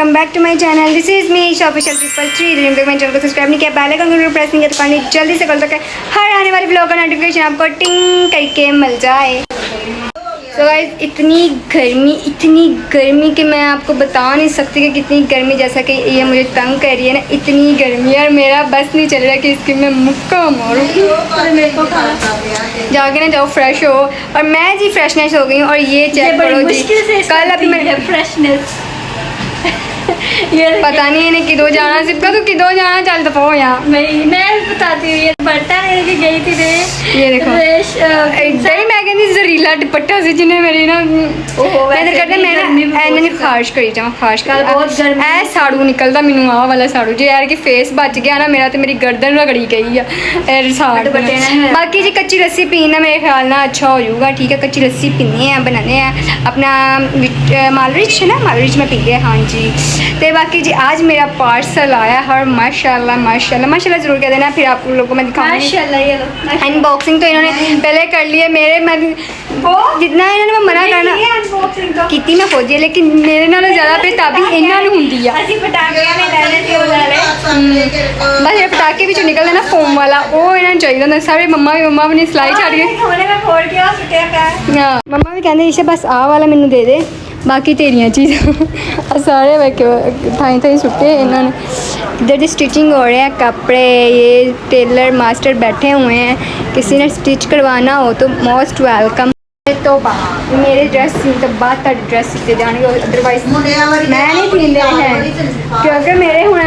Welcome back to my channel. This is me official 333। जिन तक मेरे चैनल को सब्सक्राइब नहीं किया, बेल आइकन को प्रेस नहीं किया तो करनी जल्दी से कर सके हर आने वाली ब्लॉग का नोटिफिकेशन आपको टिंग करके मिल जाए। तो गाइस इतनी गर्मी कि मैं आपको बता नहीं सकती कि कितनी गर्मी, जैसा कि ये मुझे तंग कर रही है ना, इतनी गर्मी है और मेरा बस नहीं चल रहा कि इसकी मैं मुक्का मारूँ। जाके ना जाओ फ्रेश हो, और मैं जी फ्रेशनेस हो गई हूँ। और ये चेक करो जी, कल अभी मैं फ्रेशनेस ये पता नहीं है किधर जाना, सिर्फ तो किधर जाना, चल दफा यहाँ मैं बताती हूँ। ये दुपट्टा लेने की गई थी रे, ये देखो इधर ही मैं कहती जहरीला दुपट्टा से जिन्हें मेरी ना करते मैं खारिश करी जाऊँ, खारिश कर बहुत ऐ साड़ू निकलता मैनू आ वाला साड़ू जो यार कि फेस बच गया ना मेरा, तो मेरी गर्दन रगड़ी गई है साड़। बाकी जी कच्ची लस्सी पीना मेरे ख्याल ना अच्छा हो जाऊगा। ठीक है, कच्ची लस्सी पीने हैं, बनाने हैं अपना मालरिच है ना, मालरिच में पी गए। हाँ जी। तो बाकी जी आज मेरा पार्सल आया है और माशाल्लाह माशाल्लाह माशाल्लाह ज़रूर कह देना, फिर आप लोगों को मैं दिखाऊंगी माशाल्लाह। अनबॉक्सिंग तो इन्होंने पहले कर ली है मेरे, मैं जितना इन्होंने मैं मना करना कितनी मैं खोजी है, लेकिन मेरे नालों ज़्यादा बेताबी इन्होंने होंगी है। बस ये पटाखे भी जो निकलते ना फोम वाला, वो इन्होंने चाहिए होंगे सारे। मम्मा अपनी सिलाई छड़ गई, मम्मा भी कहते इसे बस आ वाला मैनू दे दे, बाकी तेरियां चीज़ सारे थाई थाई सुटे इन्होंने। इधर जो स्टिचिंग हो रहे हैं कपड़े, ये टेलर मास्टर बैठे हुए हैं, किसी ने स्टिच करवाना हो तो मोस्ट वेलकम। तो मेरे ड्रेस सीन तो बाद ड्रेस सीते जाने, अदरवाइज मैं नहीं सींदे हैं क्योंकि मेरे हूँ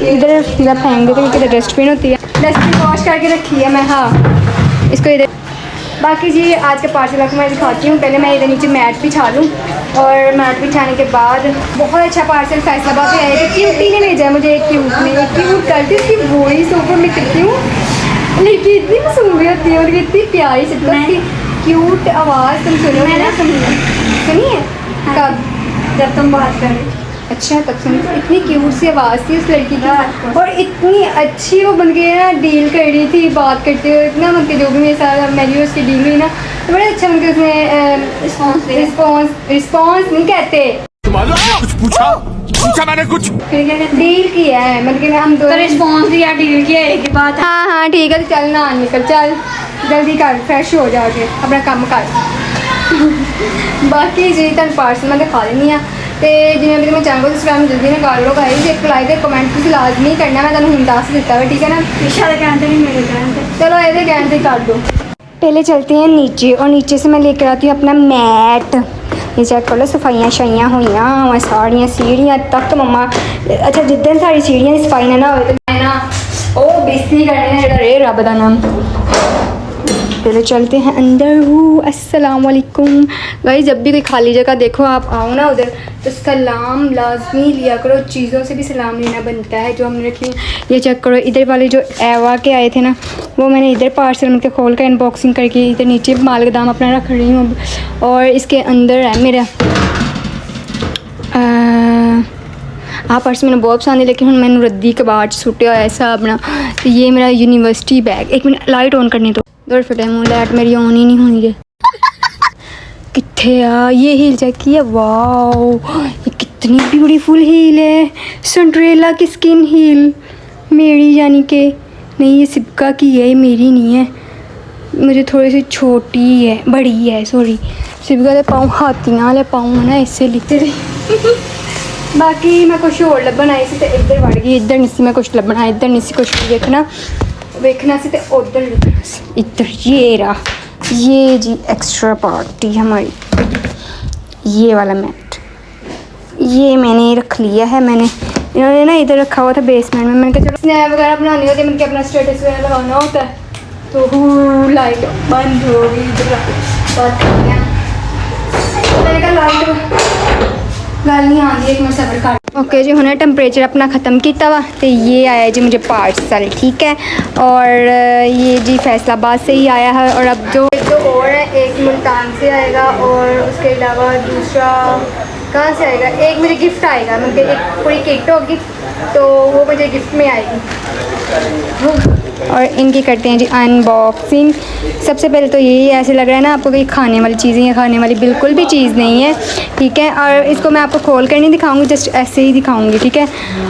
इधर फेंक देते क्योंकि डस्टबिन होती है, डस्टबिन वॉश करके रखी है मैं। हाँ इसको इधर। बाकी जी आज के पार्सल आपको मैं दिखाती हूँ। पहले मैं इधर नीचे मैट बिछा लूँ, और मैट बिछाने के बाद बहुत अच्छा पार्सल फैसलाबाद से आया था। क्यूटी ने भेजा है मुझे, एक क्यूट करती उसकी वॉइस ओवर में करती हूँ, लेकिन इतनी मसूमी होती है और इतनी प्यारी से उसकी क्यूट आवाज़ तुम सुनो ना, सुनिए कब जब तुम बात कर रहे। अच्छा तब सुनी, इतनी क्यूट सी आवाज़ थी उस लड़की की, और इतनी अच्छी वो बन गई ना, डील कर रही थी बात करते हुए इतना, मतलब जो भी मेरे साथ मेरी उसकी डील हुई ना, तो बड़े अच्छा उनके उसने रिस्पॉन्स नहीं कहते, कुछ पूछा मैंने कुछ डील किया है, मतलब हम दो रिस्पॉन्स दिया, डील किया एक बात। हाँ ठीक है, चल ना निकल, चल जल्दी कर, फ्रेश हो जाके अपना काम कर। बाकी जी तुम पार्सल मैं दिखा देनी है, तो जिन्हें भी मैं चैनल को सब्सक्राइब जल्दी ना कर लो गाइस, एक लाइक एक कमेंट तुम लाजमी करना, मैं तुम दस दिता है ठीक है ना, कहते नहीं मेरे कहते, चलो ये कहते कर दो। पहले चलते हैं नीचे, और नीचे से मैं लेकर आती हूँ अपना मैट। ये चेक कर लो, सफाइयाँ शाइयाँ हुई हमारी साड़ियाँ सीढ़ियाँ तक मम्मा। अच्छा जिद्दन सारी सीढ़ियाँ सफाई ना हो तो मैं ना ओ बेइज्जती करने जरा रे रब दा नाम। पहले चलते हैं अंदर। अस्सलाम वालेकुम गाइस, जब भी कोई खाली जगह देखो आप आओ ना उधर, तो सलाम लाजमी लिया करो, चीज़ों से भी सलाम लेना बनता है जो हमने रखी। ये चेक करो, इधर वाले जो एवा के आए थे ना, वो मैंने इधर पार्सल उनके खोल कर अनबॉक्सिंग करके इधर नीचे माल दाम अपना रख रही हूँ। और इसके अंदर है मेरा पर्स मैंने बहुत पसंद है, लेकिन हम मैंने रद्दी कबाड़ सुटे हुआ ऐसा अपना। तो ये मेरा यूनिवर्सिटी बैग, एक मिनट लाइट ऑन करनी तो दौड़ फिटे मुँह, लाइट मेरी ऑन ही नहीं हुई है कितने आ। ये हील चेक किया, वाओ ये कितनी ब्यूटीफुल हील है, सिंड्रेला की स्किन हील मेरी, यानी कि नहीं ये सिबका की है, ये मेरी नहीं है, मुझे थोड़ी सी छोटी है, बड़ी है सॉरी। सिबका के पाँव हाथियाँ वाले पाँव है ना, इससे लिखते रहे। बाकी मैं कुछ और लभन आई सी, तो इधर वड़ गई, इधर नहीं सी मैं कुछ लभना, इधर नहीं सी कुछ वेखना से, तो उधर लिखना सी। इधर ये रहा, ये जी एक्स्ट्रा पार्टी हमारी, ये वाला मैट ये मैंने रख लिया है। मैंने इन्होंने ना इधर रखा हुआ था बेसमेंट में, मैंने कहा चलो स्नैप वगैरह बनानी होती है, मैंने अपना स्टेटस वगैरह लगाना होता है, तो लाइट बंद हो गई इधर मैंने कहा लाइट गल नहीं आती, एक मिनट सबर कर। ओके जी, हमने टेम्परेचर अपना ख़त्म किया हुआ, तो ये आया जी मुझे पार्सल ठीक है, और ये जी फैसलाबाद से ही आया है, और अब जो और है एक मुल्तान से आएगा, और उसके अलावा दूसरा कहाँ से आएगा, एक मुझे गिफ्ट आएगा, मतलब एक पूरी किट होगी तो वो मुझे गिफ्ट में आएगी। और इनकी करते हैं जी अनबॉक्सिंग। सबसे पहले तो यही ऐसे लग रहा है ना आपको कि खाने वाली चीज़ें हैं, खाने वाली बिल्कुल भी चीज़ नहीं है, ठीक है। और इसको मैं आपको खोल कर नहीं दिखाऊंगी, जस्ट ऐसे ही दिखाऊंगी, ठीक है।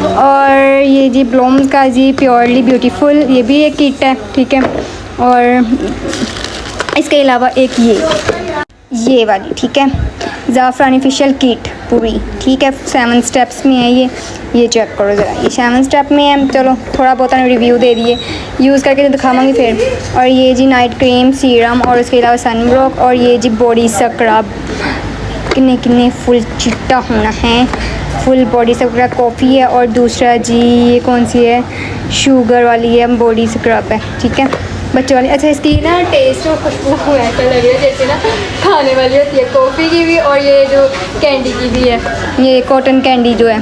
और ये जी ब्लूम्स का जी प्योरली ब्यूटीफुल, ये भी एक किट है, ठीक है। और इसके अलावा एक ये वाली, ठीक है, ज़ाफ़रानी फेशियल किट पूरी, ठीक है, 7 स्टेप्स में है ये चेक करो ज़रा, ये 7 स्टेप में है। चलो थोड़ा बहुत रिव्यू दे दिए, यूज़ करके तो दिखाऊंगी फिर। और ये जी नाइट क्रीम, सीरम और उसके अलावा सनब्लॉक, और ये जी बॉडी स्क्रब, किन्ने फुल चिट्टा होना है, फुल बॉडी स्क्रब कॉफ़ी है। और दूसरा जी ये कौन सी है, शुगर वाली है, बॉडी स्क्रब है, ठीक है, बच्चों वाली। अच्छा इसकी ना टेस्ट और खुशबू ऐसा लग रहा है जैसे ना खाने वाली होती है, कॉफ़ी की भी और ये जो कैंडी की भी है, ये कॉटन कैंडी जो है।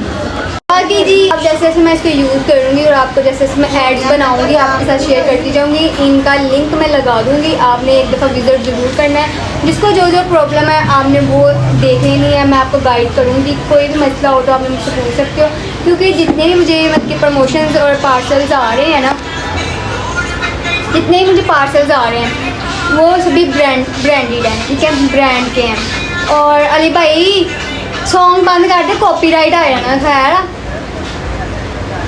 बाकी जी अब जैसे जैसे मैं इसको यूज़ करूँगी और आपको जैसे जैसे मैं एड्स बनाऊँगी आपके साथ शेयर करती जाऊँगी, इनका लिंक मैं लगा दूँगी, आपने एक दफ़ा विज़िट ज़रूर करना है। जिसको जो जो प्रॉब्लम है आपने वो देख लेनी है, मैं आपको गाइड करूँगी, कोई भी मसला हो तो आप मुझसे पूछ सकते हो, क्योंकि जितने भी मुझे मतलब प्रमोशंस और पार्सल्स आ रहे हैं ना, जितने ही मुझे पार्सल्स आ रहे हैं वो सभी ब्रांडेड हैं, ठीक है, ब्रांड के हैं। और अली भाई सॉन्ग बंद कर दे, कॉपीराइट आ जाना खैर,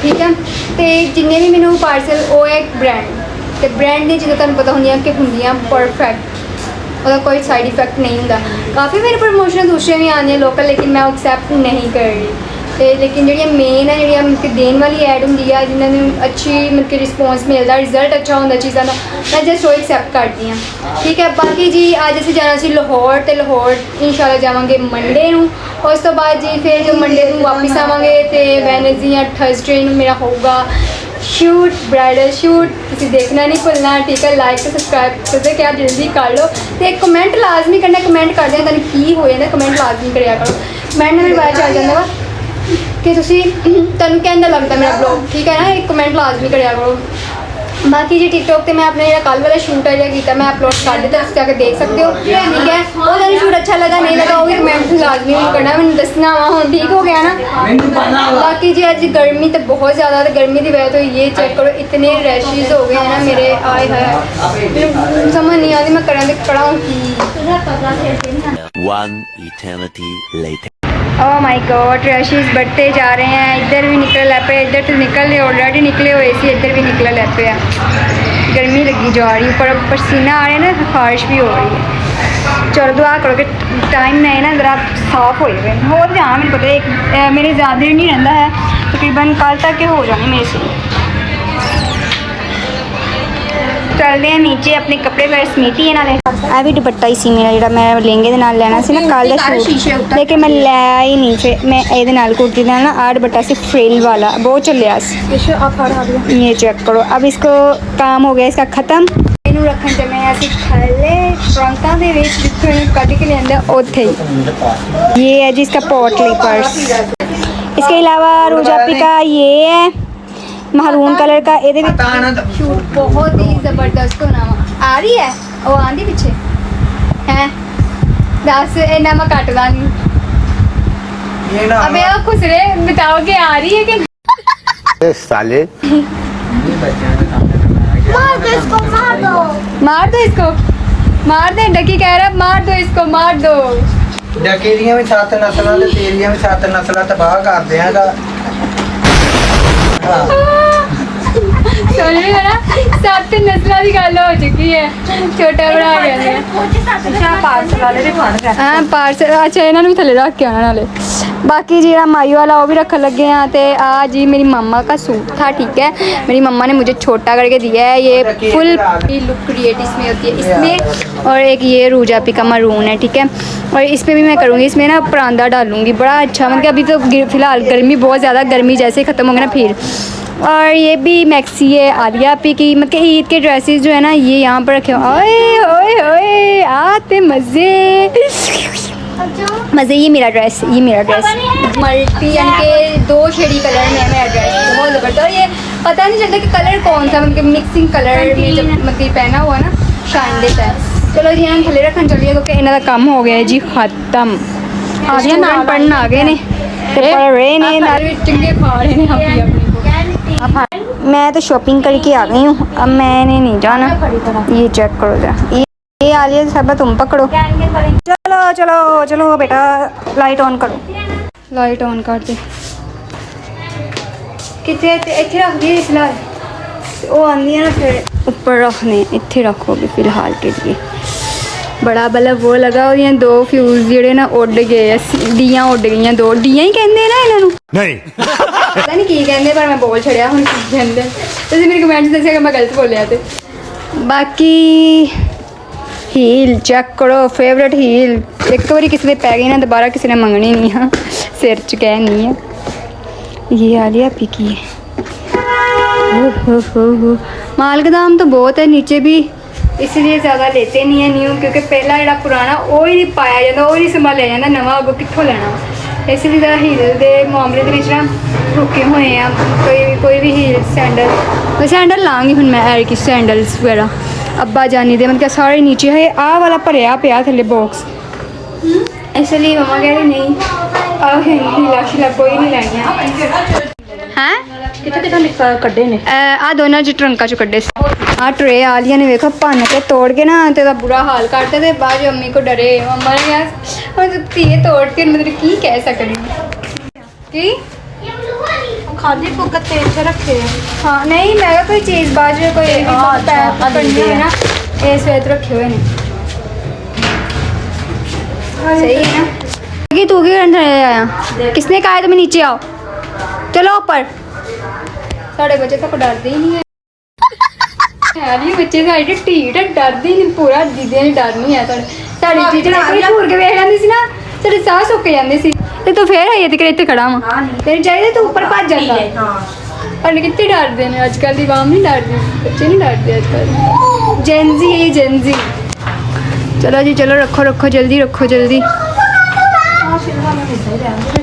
ठीक है। तो जिन्ने भी मैंने पार्सल वो एक ब्रांड दी चीज़ें तुहानू पता होंदियां कि होंदियां परफेक्ट, और कोई साइड इफेक्ट नहीं होंदा। काफ़ी मेरे प्रमोशन दूसरे भी आने लोकल, लेकिन मैं एक्सेप्ट नहीं कर रही। लेकिन जी मेन है जी मतलब देने वाली ऐड होंगी है जिन्होंने अच्छी मतलब रिस्पॉन्स मिलता, रिजल्ट अच्छा होंगे चीज़ों का, मैं जस्ट वो एक्सेप्ट करती हूँ, ठीक है। बाकी जी अज असीं जाना सी लाहौर, तो लाहौर इंशाल्लाह जावांगे मंडे नूं, उस तो बाद जी फिर जो मंडे नूं वापस आवांगे, तो वैनसडे या थर्सडे नूं मेरा होगा शूट, ब्राइडल शूट, तुसीं देखना नहीं भुलना, ठीक है। लाइक तो सब्सक्राइब करते क्या जल्दी कर लो, तो एक कमेंट लाजमी करना, कमेंट कर दें तुहानूं की हो जाता, कमेंट लाजमी करिया करो, कमेंट मेरे बारे चल जाता वा कि तुहानूं कैसा लगता मेरा ब्लॉग, ठीक है ना, एक कमेंट लाजमी करिया करो। बाकी जी टिकटॉक पे मैं अपना जो कल वाला शूट है किया मैं अपलोड कर दिता, उस जाकर देख सकते हो, ठीक है। वो तुहानूं शूट अच्छा लगा नहीं लगा वो भी कमेंट लाजमी करना, मैंने दसना वा हुण, ठीक हो गया ना। बाकी जी अज गर्मी तो बहुत ज़्यादा, तो गर्मी की वजह तो ये चेक करो इतने रैशेज हो गए हैं ना मेरे, आए है समझ नहीं आती मैं करा तो कराऊँ की। ओह माय गॉड, रशेस बढ़ते जा रहे हैं, इधर भी निकल लग पे, इधर तो निकल रहे ऑलरेडी निकले हुए सी, इधर भी निकल लग पे, गर्मी लगी जा रही है, ऊपर पसीना आ रहा है ना, खारिश भी हो रही है। चलो दुआ करो कि टाइम नहीं ना ज़रा साफ हो जाए, हो जाना, मेरे पता एक मेरे ज़्यादा देर नहीं रहता है, तकरीबन कल तक के हो जाने मेरे से। चलते हैं नीचे अपने कपड़े वगैरह समेटी है नाले, आ भी दुपट्टा ही सी मेरा जो मैं लहंगे दे नाल लेना सी ना कल का शूट, लेकिन मैं लिया ही नहीं, फिर मैं ये कुर्ती का ना आ दुपट्टा से फ्रिल वाला बहुत चलिया, ये चेक करो। अब इसको काम हो गया इसका ख़त्म, इनू रखन च मैं ऐसे थले फ्रंटा दे विच जिथों कट के लिया उत्थे ही, ये है जी इसका पॉटली पर्स। इसके अलावा रोजापी का ये है महरून कलर का, ये शूट बहुत ही जबरदस्त होना वा, आ रही है वो आंधी पिछे है, दस इन्ना मैं कटदा नहीं, अबे वो खुसरे बताओ कि आ रही है कि साले मार दो इसको, मार दो, मार दो इसको, मार दे, डकी कह रहा मार दो इसको, मार दो। डके दियां भी 7 नस्लां ते तेरियां भी 7 नस्लां तबाह कर देंगा। समझ में ना 7 नस्लों की गल हो चुकी है, छोटा बड़ा गया हाँ पार्सल, अच्छा इन्होंने भी थले रख के आना नाले। बाकी जी माई वाला वो भी रखन लगे हैं, तो आज जी मेरी मम्मा का सूट था, ठीक है, मेरी मम्मा ने मुझे छोटा करके दिया है, ये फुल लुक क्रिएट इसमें होती है इसमें, और एक ये रोजापी का मरून है, ठीक है, और इसमें भी मैं करूँगी, इसमें ना परांदा डालूँगी, बड़ा अच्छा, मतलब अभी तो फिलहाल गर्मी बहुत ज़्यादा, गर्मी जैसे ही ख़त्म होगी ना फिर। और ये भी मैक्सी है आलिया आपी की, मतलब ईद के ड्रेसेस जो है ना ये यहाँ पर रखे, ओए ओए ओए आते मज़े मज़े। ये मेरा ड्रेस मल्टी के 2 शेडी कलर में है मेरा ड्रेस, बहुत ज़बरदस्त, और ये पता नहीं चलता कि कलर कौन सा, मतलब मिक्सिंग कलर में जब मतलब पहना हुआ ना शाइन देता है। चलो जी हम थले रखन चलिए क्योंकि इन्हों का काम हो गया है जी ख़त्म, आदिया नाम पढ़ना आ गए ने, पढ़ रहे ने चंगे खा रहे हैं अपनी मैं तो शॉपिंग करके आ गई हूँ, अब मैंने नहीं जाना। ये चेक करो जरा, ये आलिया सब तुम पकड़ो। चलो चलो चलो बेटा, लाइट ऑन करो। लाइट ऑन कर दे। कितने इतने रख दिए फिलहाल, वो आंदी है ना फिर ऊपर रखने, इतने रखोगे फिलहाल के लिए। बड़ा बल्ब वो लगा, और ये 2 फ्यूज ਜਿਹੜੇ ਨਾ ਉੱਡ ਗਏ, ਡੀਆਂ ਉੱਡ ਗਈਆਂ, 2 ਡੀਆਂ ਹੀ ਕਹਿੰਦੇ ਨਾ ਇਹਨਾਂ ਨੂੰ, नहीं ਪਤਾ ਨਹੀਂ ਕੀ ਕਹਿੰਦੇ, ਪਰ ਮੈਂ ਬੋਲ ਛੜਿਆ ਹੁਣ ਕੀ ਕਹਿੰਦੇ। ਤੁਸੀਂ ਮੇਰੇ ਕਮੈਂਟ 'ਚ ਦੱਸਿਆ ਕਿ ਮੈਂ ਗਲਤ ਬੋਲਿਆ ਤੇ। ਬਾਕੀ ਹੀਲ ਚੈੱਕ ਕਰੋ, ਫੇਵਰਟ ਹੀਲ। ਇੱਕ ਵਾਰੀ ਕਿਸੇ ਦੇ ਪੈ ਗਈ ਨਾ, ਦੁਬਾਰਾ ਕਿਸੇ ਨੇ ਮੰਗਣੀ ਨਹੀਂ ਹਾਂ, ਸਿਰ 'ਚ ਕਹਿਣੀ ਹੈ। ये आलिया पी की है। हो माल का दाम तो बहुत है नीचे भी, इसलिए ज़्यादा लेते नहीं है न्यू, क्योंकि पहला जो पुराना वो ही नहीं पाया जाता, वो ही संभालिया जाता, नवा अगों कितों लेना। इसलिए ज़्यादा हील के मामले के ना रुके हुए हैं। कोई भी हील सैंडल, मैं सैंडल लाँगी हूँ, मैं ऐड की सैंडल्स वगैरह अब्बा जानी दे, मतलब सारे नीचे है। आह वाला भरिया पिया थले बॉक्स, इसलिए मम्मा कह रही नहीं हीला शीला कोई नहीं लैनी है। ਕੱਢੇ ਨੇ आ दोनों च ट्रंका चो कड्डे आ ट्रे आलिया ने वेखो भन के तोड़ के ना ते बुरा हाल करते, ते बाद च अम्मी को डरे, मम्मा ने कहा हुण धीए तोड़ के मतलब की कह सकनी की ਖਾਲੀ ਭੁਗਤ ਤੇ ਇੱਥੇ ਰੱਖੇ ਆ। हाँ नहीं मैं कोई चीज़ बाद च कोई करनी है ना, इस वेत रखे हुए ने। सही है ना कि तू क्यों आया, किसने कहा है तुम्हें नीचे आओ, चलो ऊपर। साढ़े बच्चे तो डरते ही नहीं है यार, ये बच्चे साढ़े ढीठ डरते ही नहीं, पूरा दीदी ने डर नहीं है। साढ़े टीचर घूर के वेख लेंदी सी ना, तेरे साह सुक जाते सी, ते तू फिर आई ते इत्थे खड़ा वा, तेरे चाहिए तू ऊपर भज जाता। पर कितने डरते हैं अजकल की आवाम, नहीं डरती, बच्चे नहीं डरते अजकल, जेनजी है ये जेनजी। चलो जी चलो, रखो रखो जल्दी, रखो जल्दी।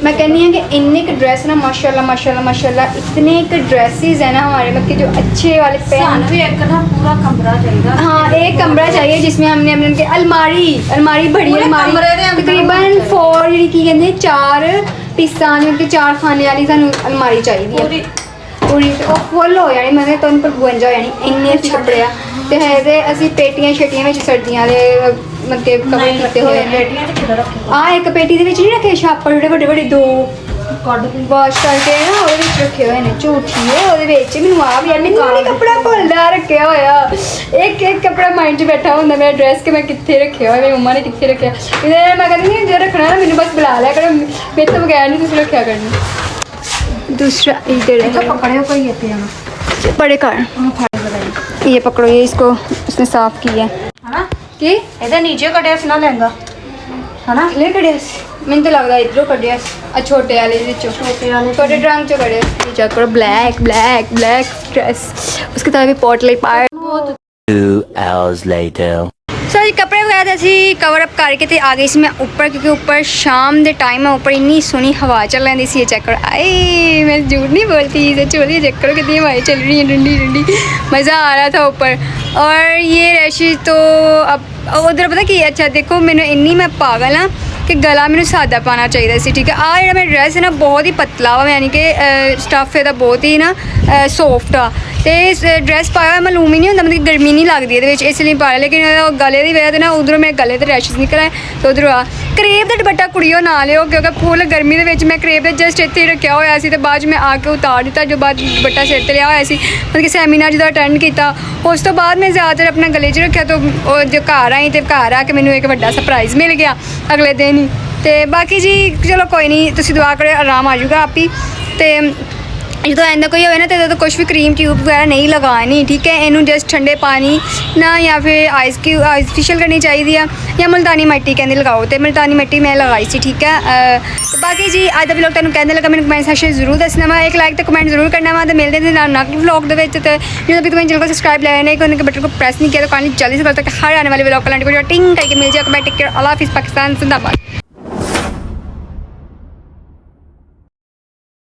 मैं कहनी है कि इतने के ड्रेस ना माशाल्लाह माशाल्लाह माशाल्लाह, इतने के ड्रेसेस है ना हमारे, मतलब कि जो अच्छे वाले पहन भी एक ना पूरा कमरा चाहिए। हाँ एक कमरा चाहिए जिसमें हमने अपने उनके अलमारी बड़ी अलमारी तकरीबन 4 की कहते 4 पीसा उनके 4 खाने वाली सानू अलमारी चाहिए पूरी, तो फुल हो जानी, मतलब तो उन पर 52 हो जानी, इन्ने अच्छे कपड़े आ। ते है ते असी पेटियां शटियां विच सर्दियां दे मतलब कवर कीते होए ने। आ एक पेटी दे विच नहीं रखे छापर, जेह्ड़े बड़े बड़े 2 वाश करके ना ਉਹਦੇ ਵਿੱਚ ਰੱਖੇ ਹੋਏ ਨੇ, ਝੂਠੀ ਹੈ ਉਹਦੇ ਵਿੱਚ। ਮੈਨੂੰ ਆ ਵੀ ਨਹੀਂ ਕੱਪੜਾ ਭੁੱਲਦਾ ਰੱਖਿਆ ਹੋਇਆ, ਇੱਕ ਕੱਪੜਾ ਮਾਈਂਡ 'ਚ ਬੈਠਾ ਹੁੰਦਾ ਮੇਰਾ ਡਰੈਸ ਕਿ ਮੈਂ ਕਿੱਥੇ ਰੱਖਿਆ ਹੋਇਆ, ਮੇਰੀ ਮੰਮਾ ਨੇ ਕਿੱਥੇ ਰੱਖਿਆ। ਇਹਦੇ ਨਾਲ ਮੈਂ ਕਹਿੰਦੀ ਨਹੀਂ, ਜੇ ਰੱਖਣਾ ਨਾ ਮੈਨੂੰ बस बुला लिया करो, ਮੇਰੇ ਤੋਂ ਬਗੈਰ नहीं ਤੁਸੀਂ ਰੱਖਿਆ करना। दूसरा इधर है, पकड़े हो कोई ये बड़े कार ये पकड़ो, ये इसको उसने साफ किया है ना, कि ਇਹਦੇ ਨੀਚੇ ਕੱਢਿਆ ਸੀ ਨਾ ਲਹਿੰਗਾ, है ना, ले कड़िया मैंने तो लगता इधरों कड़िया छोटे वाले छोटे ट्रंक चो कड़िया। चेक करो, ब्लैक ब्लैक ब्लैक ड्रेस, उसके साथ भी पॉट ले पाए। 2 hours later सो जी कपड़े वगैरह असी कवर अप करके ते आ गई सी मैं ऊपर, क्योंकि ऊपर शाम दे टाइम है, ऊपर इन्नी सोहनी हवा चल रही सी। चेक करो, आई मैं झूठ नहीं बोलती, सच बोली, चेक करो कितनी हवाएं चल रही हैं ठंडी ठंडी, मज़ा आ रहा था ऊपर। और ये रैशेज तो अब उधर पता कि अच्छा देखो, मैंने इन्नी मैं पागल हाँ कि गला मैंने सादा पाना चाहिए सी, ठीक है। आ जो मेरा ड्रेस है ना बहुत ही पतला वा, यानी कि स्टफ है बहुत ही ना सॉफ्ट आ, तो ड्रेस पाया मालूम ही नहीं होता, मतलब गर्मी नहीं लगती है इसलिए पाया। लेकिन गले की वजह से ना उधरों मेरे गले ते रैशेज निकल आए, तो उधरों आ करेब का दुपट्टा कुड़ियों ना लियो, क्योंकि फुल गर्मी के मैं करेब जस्ट इतने रखा हुआ सी, तो बाद मैं आके उतार दिता, जो बाद दुपट्टा सिर ते लिया हुआ सी, मतलब कि सैमीनार जो अटेंड किया। उस तो बाद मैं ज़्यादातर अपना गले च रखा, तो जो घर आई तो घर आके मैंने एक बड़ा सरप्राइज़ मिल गया अगले दिन ही। तो बाकी जी चलो कोई नहीं, तुम दुआ करो आराम आ जाऊगा आप ही। तो जो ऐसा कोई हो ना तो कुछ भी क्रीम ट्यूब वगैरह नहीं लगानी, ठीक है। इनू जस्ट ठंडे पानी ना या फिर आइस फेशियल करनी चाहिए है, या मुल्तानी मिट्टी कहते लगाओ, तो मुल्तानी मिट्टी मैं लगाई सी, ठीक है। तो बाकी जी अज का व्लॉग तुहानू कहने लगा, मैंने कमेंट सैक्शन जरूर दसना वा, एक लाइक तो कमेंट जरूर करना वा। तो मिलते हैं नैक्स्ट व्लॉग के जो भी तुम्हें चैनल को सब्सक्राइब लेना नहीं, उन्होंने बटन को प्रेस नहीं किया, तो काइंडली जल्दी से कल तक हर आने वाले व्लॉग का टिंग करके मिल जाए। कमेंट टेक केयर, अल्लाह हाफिज़, पाकिस्तान जिंदाबाद।